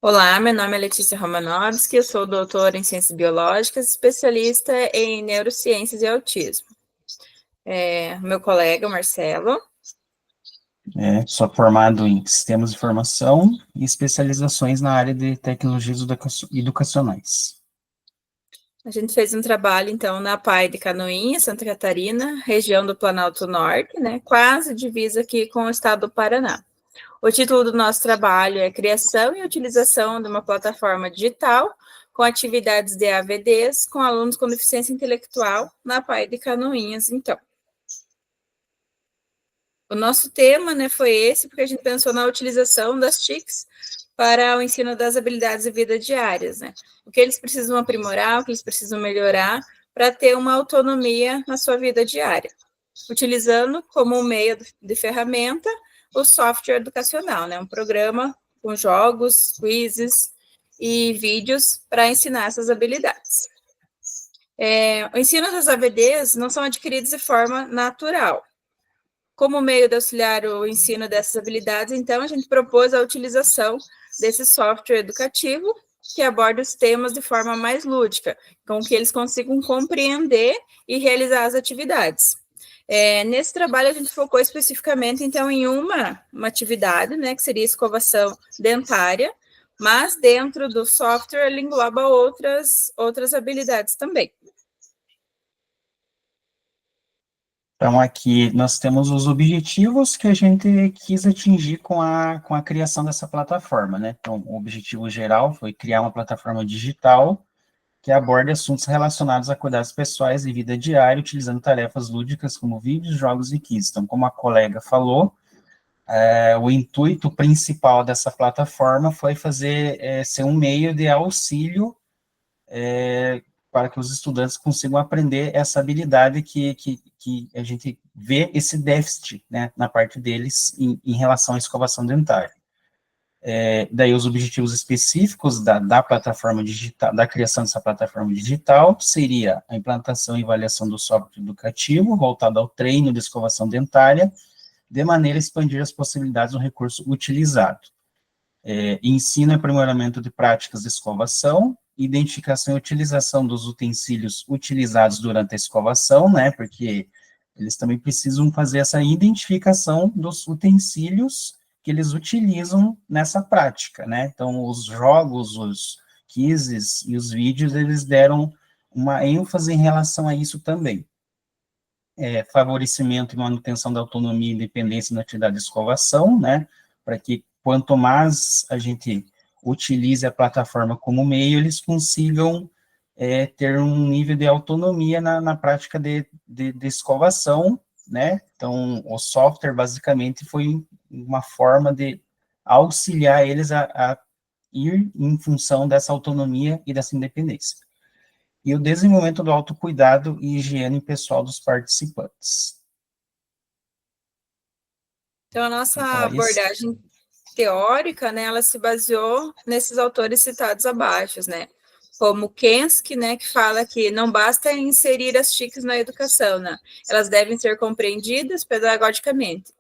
Olá, meu nome é Letícia Romanovski, eu sou doutora em Ciências Biológicas, especialista em Neurociências e Autismo. Meu colega, Marcelo. Sou formado em Sistemas de Informação e especializações na área de tecnologias educacionais. A gente fez um trabalho, então, na PAI de Canoinhas, Santa Catarina, região do Planalto Norte, né, quase divisa aqui com o estado do Paraná. O título do nosso trabalho é Criação e Utilização de uma Plataforma Digital com atividades de AVDs com alunos com deficiência intelectual na PAI de Canoinhas, então. O nosso tema, né, foi esse, porque a gente pensou na utilização das TICs para o ensino das habilidades de vida diárias, né? O que eles precisam aprimorar, o que eles precisam melhorar para ter uma autonomia na sua vida diária, utilizando como meio de ferramenta o software educacional, né? Um programa com jogos, quizzes e vídeos para ensinar essas habilidades. O ensino das AVDs não são adquiridos de forma natural. Como meio de auxiliar o ensino dessas habilidades, então, a gente propôs a utilização desse software educativo que aborda os temas de forma mais lúdica, com que eles consigam compreender e realizar as atividades. Nesse trabalho, a gente focou especificamente, então, em uma atividade, né, que seria escovação dentária, mas dentro do software ele engloba outras habilidades também. Então, aqui nós temos os objetivos que a gente quis atingir com a criação dessa plataforma, né? Então, o objetivo geral foi criar uma plataforma digital que aborde assuntos relacionados a cuidados pessoais e vida diária, utilizando tarefas lúdicas como vídeos, jogos e quizzes. Então, como a colega falou, o intuito principal dessa plataforma foi ser um meio de auxílio para que os estudantes consigam aprender essa habilidade que a gente vê esse déficit, né, na parte deles em relação à escovação dentária. Daí os objetivos específicos da plataforma digital, da criação dessa plataforma digital, seria a implantação e avaliação do software educativo, voltado ao treino de escovação dentária, de maneira a expandir as possibilidades do recurso utilizado. Ensino e aprimoramento de práticas de escovação, identificação e utilização dos utensílios utilizados durante a escovação, né, porque eles também precisam fazer essa identificação dos utensílios que eles utilizam nessa prática, né, então os jogos, os quizzes e os vídeos, eles deram uma ênfase em relação a isso também. Favorecimento e manutenção da autonomia e independência na atividade de escovação, né, para que quanto mais a gente utilize a plataforma como meio, eles consigam ter um nível de autonomia na prática de escovação, né, então o software basicamente foi uma forma de auxiliar eles a ir em função dessa autonomia e dessa independência. E o desenvolvimento do autocuidado e higiene pessoal dos participantes. Então, a nossa Isso. abordagem teórica, né, ela se baseou nesses autores citados abaixo, né, como Kensky, né, que fala que não basta inserir as TICs na educação, né, elas devem ser compreendidas pedagogicamente.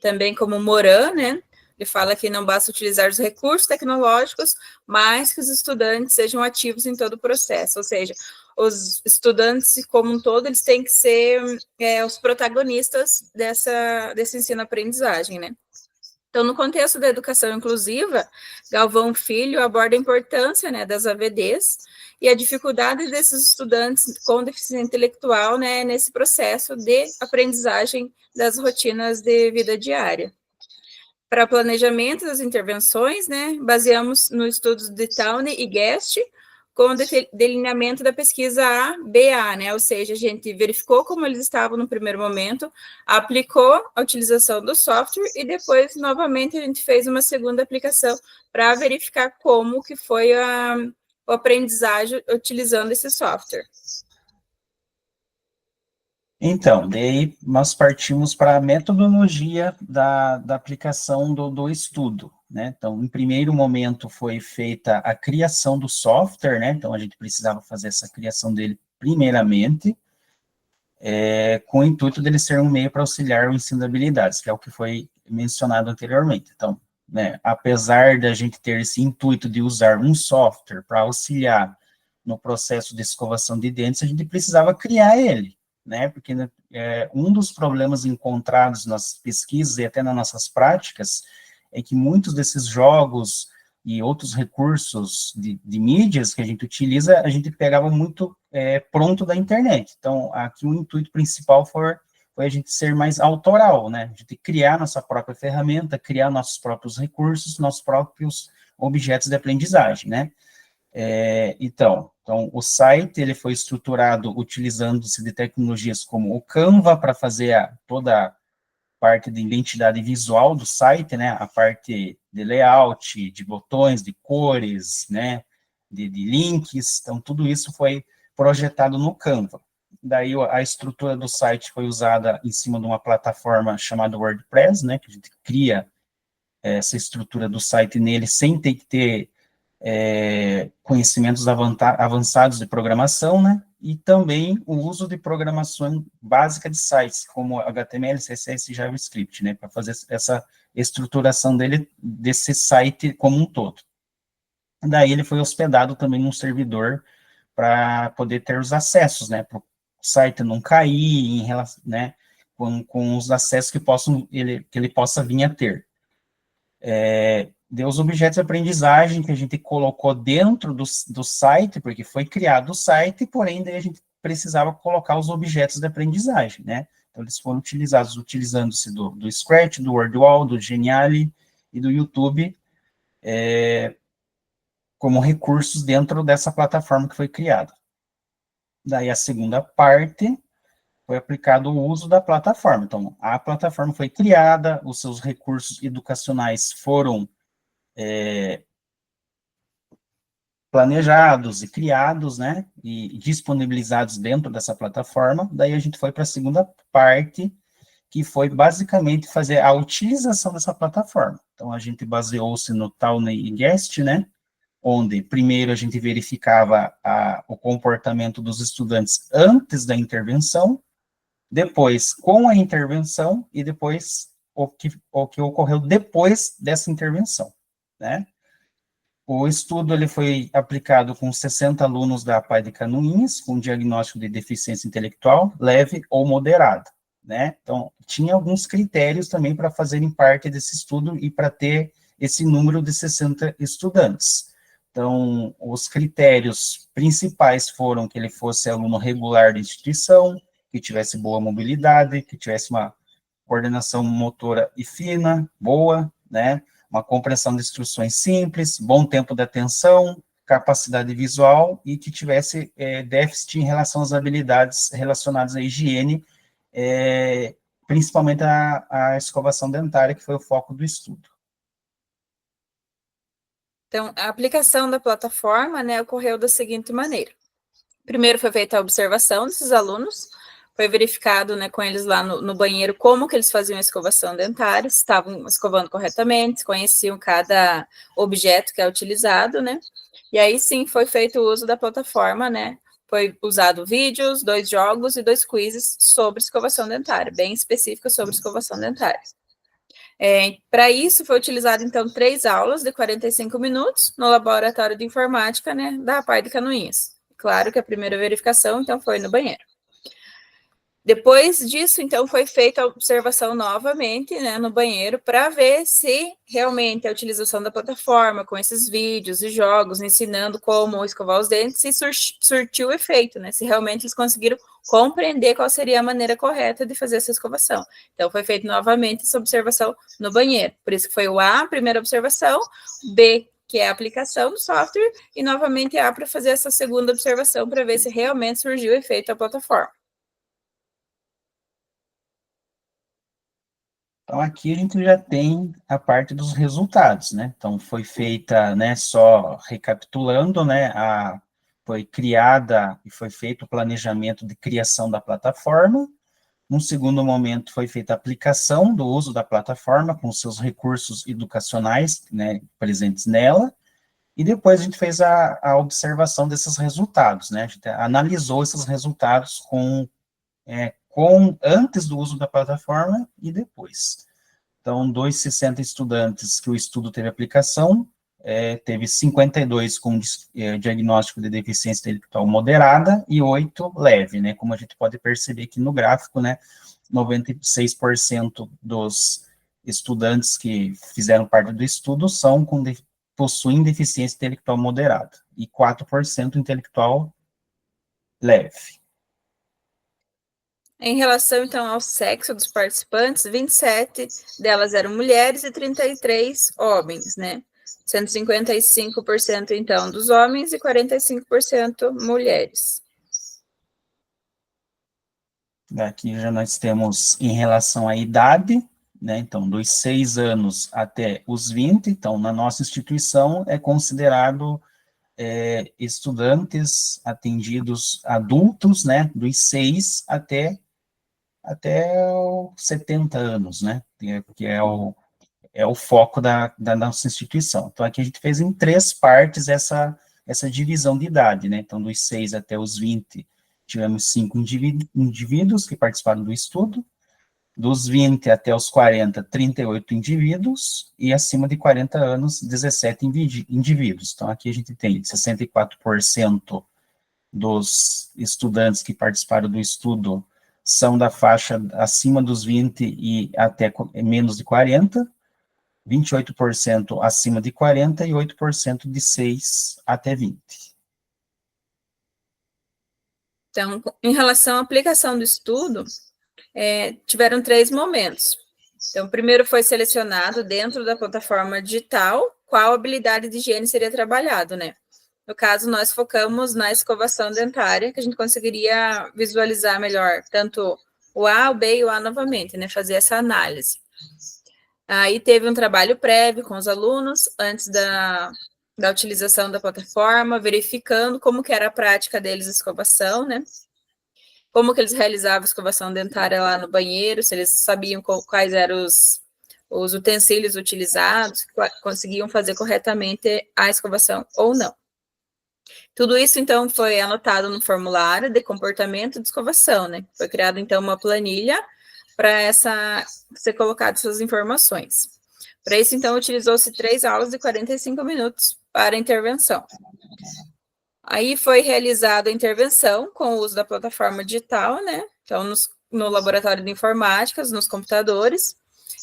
Também como Moran, né, ele fala que não basta utilizar os recursos tecnológicos, mas que os estudantes sejam ativos em todo o processo, ou seja, os estudantes como um todo, eles têm que ser os protagonistas desse ensino-aprendizagem, né. Então, no contexto da educação inclusiva, Galvão Filho aborda a importância, né, das AVDs e a dificuldade desses estudantes com deficiência intelectual, né, nesse processo de aprendizagem das rotinas de vida diária. Para planejamento das intervenções, né, baseamos no estudos de Towne e Guest, com o delineamento da pesquisa A-BA, né, ou seja, a gente verificou como eles estavam no primeiro momento, aplicou a utilização do software e depois, novamente, a gente fez uma segunda aplicação para verificar como que foi o aprendizagem utilizando esse software. Então, daí nós partimos para a metodologia da aplicação do estudo, né? Então, em primeiro momento foi feita a criação do software, né? Então, a gente precisava fazer essa criação dele primeiramente, com o intuito dele ser um meio para auxiliar o ensino de habilidades, que é o que foi mencionado anteriormente. Então, né, apesar da gente ter esse intuito de usar um software para auxiliar no processo de escovação de dentes, a gente precisava criar ele, né, porque um dos problemas encontrados nas pesquisas e até nas nossas práticas é que muitos desses jogos e outros recursos de mídias que a gente utiliza, a gente pegava muito pronto da internet. Então, aqui o intuito principal foi a gente ser mais autoral, né? A gente criar nossa própria ferramenta, criar nossos próprios recursos, nossos próprios objetos de aprendizagem, né? Então, o site ele foi estruturado utilizando-se de tecnologias como o Canva para fazer toda a parte de identidade visual do site, né? A parte de layout, de botões, de cores, né? De links. Então, tudo isso foi projetado no Canva. Daí a estrutura do site foi usada em cima de uma plataforma chamada WordPress, né? Que a gente cria essa estrutura do site nele sem ter que ter conhecimentos avançados de programação, né, e também o uso de programação básica de sites, como HTML, CSS e JavaScript, né, para fazer essa estruturação desse site como um todo. Daí ele foi hospedado também num servidor para poder ter os acessos, né, para o site não cair em relação, né, com os acessos que ele possa vir a ter. Os objetos de aprendizagem que a gente colocou dentro do site, porque foi criado o site, porém, daí a gente precisava colocar os objetos de aprendizagem, né? Então, eles foram utilizados, utilizando-se do Scratch, do WordWall, do Geniali e do YouTube, como recursos dentro dessa plataforma que foi criada. Daí, a segunda parte foi aplicado o uso da plataforma. Então, a plataforma foi criada, os seus recursos educacionais foram planejados e criados, né, e disponibilizados dentro dessa plataforma. Daí a gente foi para a segunda parte, que foi basicamente fazer a utilização dessa plataforma. Então, a gente baseou-se no Towner e Guest, né, onde primeiro a gente verificava o comportamento dos estudantes antes da intervenção, depois com a intervenção e depois o que ocorreu depois dessa intervenção, né. O estudo ele foi aplicado com 60 alunos da PAI de Canoinhas, com diagnóstico de deficiência intelectual leve ou moderada, né? Então, tinha alguns critérios também para fazerem parte desse estudo e para ter esse número de 60 estudantes. Então, os critérios principais foram que ele fosse aluno regular da instituição, que tivesse boa mobilidade, que tivesse uma coordenação motora e fina, boa, né? Uma compreensão de instruções simples, bom tempo de atenção, capacidade visual e que tivesse déficit em relação às habilidades relacionadas à higiene, principalmente a escovação dentária, que foi o foco do estudo. Então, a aplicação da plataforma, né, ocorreu da seguinte maneira. Primeiro foi feita a observação desses alunos, foi verificado, né, com eles lá no banheiro como que eles faziam a escovação dentária, se estavam escovando corretamente, conheciam cada objeto que é utilizado, né, e aí sim foi feito o uso da plataforma, né, foi usado vídeos, 2 jogos e 2 quizzes sobre escovação dentária, bem específicos sobre escovação dentária. Para isso foi utilizado, então, 3 aulas de 45 minutos no laboratório de informática, né, da PAI de Canoinhas. Claro que a primeira verificação, então, foi no banheiro. Depois disso, então, foi feita a observação novamente, né, no banheiro, para ver se realmente a utilização da plataforma, com esses vídeos e jogos, ensinando como escovar os dentes, se surtiu efeito, né, se realmente eles conseguiram compreender qual seria a maneira correta de fazer essa escovação. Então, foi feita novamente essa observação no banheiro. Por isso que foi o A, a primeira observação, B, que é a aplicação do software, e novamente A para fazer essa segunda observação, para ver se realmente surgiu efeito da plataforma. Então, aqui a gente já tem a parte dos resultados, né? Então, foi feita, né, só recapitulando, né, foi criada e foi feito o planejamento de criação da plataforma. Num segundo momento, foi feita a aplicação do uso da plataforma com seus recursos educacionais, né, presentes nela. E depois a gente fez a observação desses resultados, né? A gente analisou esses resultados antes do uso da plataforma e depois. Então, dos 60 estudantes que o estudo teve aplicação, teve 52 com diagnóstico de deficiência intelectual moderada e 8 leve, né? Como a gente pode perceber aqui no gráfico, né? 96% dos estudantes que fizeram parte do estudo possuem deficiência intelectual moderada e 4% intelectual leve. Em relação, então, ao sexo dos participantes, 27 delas eram mulheres e 33 homens, né? Sendo 55%, então, dos homens e 45% mulheres. Aqui já nós temos em relação à idade, né? Então, dos 6 anos até os 20, então, na nossa instituição é considerado estudantes atendidos adultos, né? Dos 6 até os 70 anos, né? Que é o foco da nossa instituição. Então, aqui a gente fez em 3 partes essa divisão de idade, né? Então, dos 6 até os 20, tivemos 5 indivíduos que participaram do estudo, dos 20 até os 40, 38 indivíduos, e acima de 40 anos, 17 indivíduos. Então, aqui a gente tem 64% dos estudantes que participaram do estudo são da faixa acima dos 20 e até menos de 40, 28% acima de 40 e 8% de 6 até 20. Então, em relação à aplicação do estudo, tiveram 3 momentos. Então, primeiro foi selecionado dentro da plataforma digital qual habilidade de higiene seria trabalhado, né? No caso, nós focamos na escovação dentária, que a gente conseguiria visualizar melhor tanto o A, o B e o A novamente, né? Fazer essa análise. Aí teve um trabalho prévio com os alunos, antes da utilização da plataforma, verificando como que era a prática deles a escovação, né? Como que eles realizavam a escovação dentária lá no banheiro, se eles sabiam quais eram os utensílios utilizados, conseguiam fazer corretamente a escovação ou não. Tudo isso, então, foi anotado no formulário de comportamento de escovação, né? Foi criada, então, uma planilha para ser colocado essas informações. Para isso, então, utilizou-se 3 aulas de 45 minutos para a intervenção. Aí foi realizada a intervenção com o uso da plataforma digital, né? Então, no laboratório de informática, nos computadores,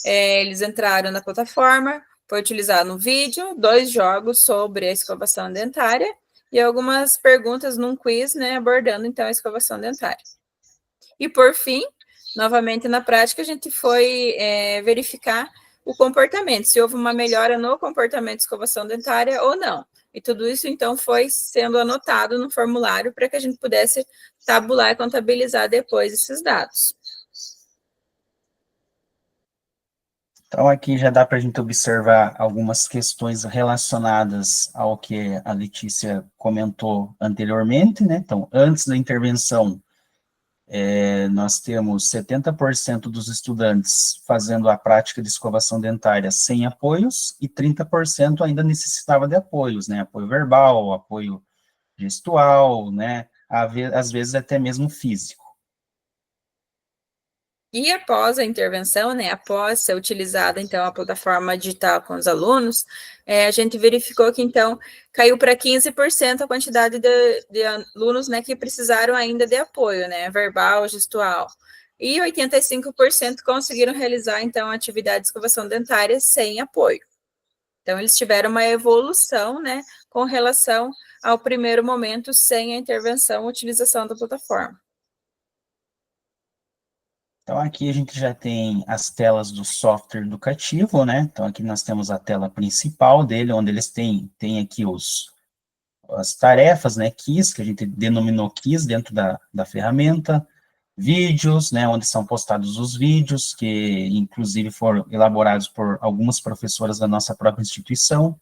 eles entraram na plataforma, foi utilizado um vídeo, 2 jogos sobre a escovação dentária e algumas perguntas num quiz, né, abordando, então, a escovação dentária. E, por fim, novamente na prática, a gente foi verificar o comportamento, se houve uma melhora no comportamento de escovação dentária ou não. E tudo isso, então, foi sendo anotado no formulário para que a gente pudesse tabular e contabilizar depois esses dados. Então, aqui já dá para a gente observar algumas questões relacionadas ao que a Letícia comentou anteriormente, né? Então, antes da intervenção, nós temos 70% dos estudantes fazendo a prática de escovação dentária sem apoios e 30% ainda necessitava de apoios, né? Apoio verbal, apoio gestual, né? Às vezes até mesmo físico. E após a intervenção, né, após ser utilizada, então, a plataforma digital com os alunos, a gente verificou que, então, caiu para 15% a quantidade de alunos, né, que precisaram ainda de apoio, né, verbal, gestual. E 85% conseguiram realizar, então, a atividade de escovação dentária sem apoio. Então, eles tiveram uma evolução, né, com relação ao primeiro momento, sem a intervenção, utilização da plataforma. Então, aqui a gente já tem as telas do software educativo, né? Então, aqui nós temos a tela principal dele, onde eles têm aqui as tarefas, né? Keys, que a gente denominou keys dentro da ferramenta, vídeos, né? Onde são postados os vídeos, que inclusive foram elaborados por algumas professoras da nossa própria instituição,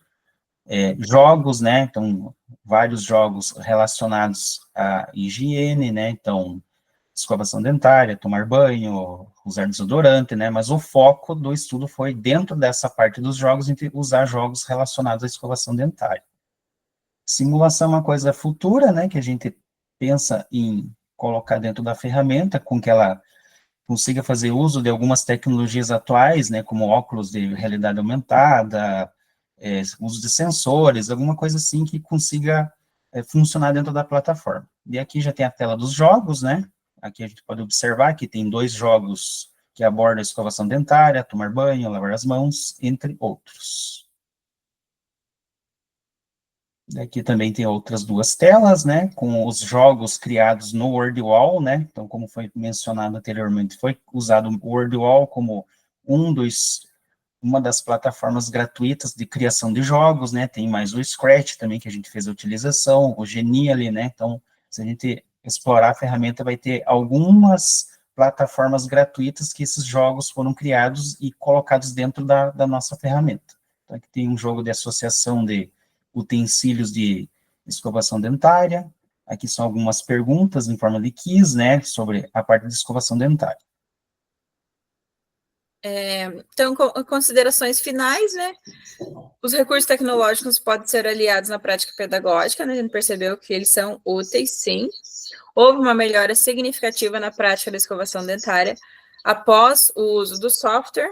jogos, né? Então, vários jogos relacionados à higiene, né? Então, escovação dentária, tomar banho, usar desodorante, né? Mas o foco do estudo foi dentro dessa parte dos jogos, usar jogos relacionados à escovação dentária. Simulação é uma coisa futura, né? Que a gente pensa em colocar dentro da ferramenta, com que ela consiga fazer uso de algumas tecnologias atuais, né, como óculos de realidade aumentada, uso de sensores, alguma coisa assim que consiga funcionar dentro da plataforma. E aqui já tem a tela dos jogos, né? Aqui a gente pode observar que tem 2 jogos que abordam a escovação dentária, tomar banho, lavar as mãos, entre outros. Aqui também tem outras 2 telas, né, com os jogos criados no WordWall, né, então, como foi mencionado anteriormente, foi usado o WordWall como uma das plataformas gratuitas de criação de jogos, né, tem mais o Scratch também, que a gente fez a utilização, o Genially, né, então, se a gente explorar a ferramenta, vai ter algumas plataformas gratuitas que esses jogos foram criados e colocados dentro da nossa ferramenta. Então, aqui tem um jogo de associação de utensílios de escovação dentária. Aqui são algumas perguntas em forma de quiz, né, sobre a parte de escovação dentária. Então, considerações finais, né? Os recursos tecnológicos podem ser aliados na prática pedagógica, né? A gente percebeu que eles são úteis, sim. Houve uma melhora significativa na prática da escovação dentária após o uso do software,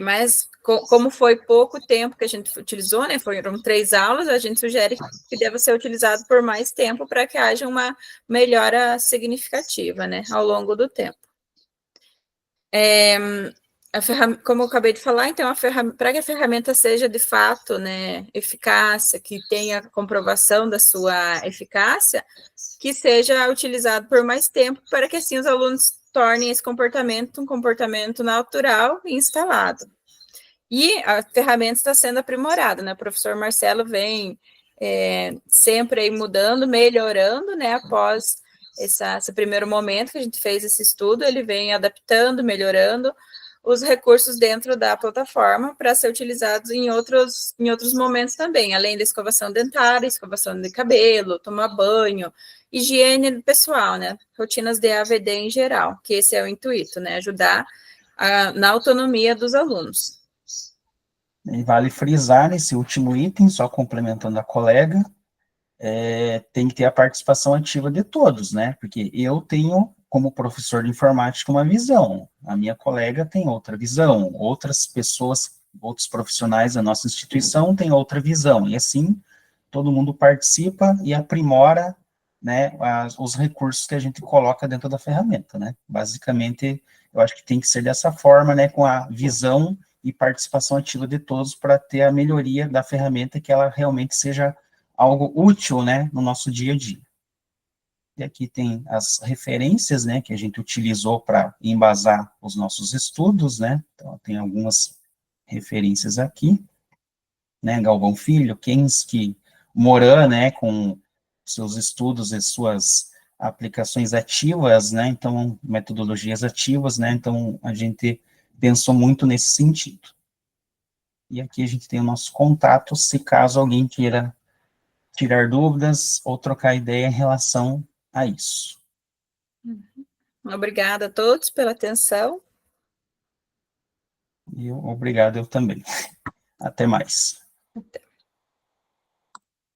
mas como foi pouco tempo que a gente utilizou, né, foram 3 aulas, a gente sugere que deva ser utilizado por mais tempo para que haja uma melhora significativa, né, ao longo do tempo. Como eu acabei de falar, então, para que a ferramenta seja de fato, né, eficácia, que tenha comprovação da sua eficácia, que seja utilizado por mais tempo, para que assim os alunos tornem esse comportamento um comportamento natural e instalado. E a ferramenta está sendo aprimorada, né? O professor Marcelo vem sempre aí mudando, melhorando, né? Após esse primeiro momento que a gente fez esse estudo, ele vem adaptando, melhorando os recursos dentro da plataforma para ser utilizados em outros momentos também, além da escovação dentária, escovação de cabelo, tomar banho, higiene pessoal, né? Rotinas de AVD em geral, que esse é o intuito, né? Ajudar na autonomia dos alunos. E vale frisar nesse último item, só complementando a colega, tem que ter a participação ativa de todos, né? Porque eu tenho, como professor de informática, uma visão, a minha colega tem outra visão, outras pessoas, outros profissionais da nossa instituição têm outra visão, e assim todo mundo participa e aprimora, né, os recursos que a gente coloca dentro da ferramenta, né? Basicamente, eu acho que tem que ser dessa forma, né, com a visão e participação ativa de todos para ter a melhoria da ferramenta, que ela realmente seja algo útil, né, no nosso dia a dia. E aqui tem as referências, né, que a gente utilizou para embasar os nossos estudos, né, então tem algumas referências aqui, né, Galvão Filho, Kensky, Moran, né, com seus estudos e suas aplicações ativas, né, então, metodologias ativas, né, então, a gente pensou muito nesse sentido. E aqui a gente tem o nosso contato, se caso alguém queira tirar dúvidas ou trocar ideia em relação a isso. Obrigada a todos pela atenção. E obrigado eu também. Até mais. Até.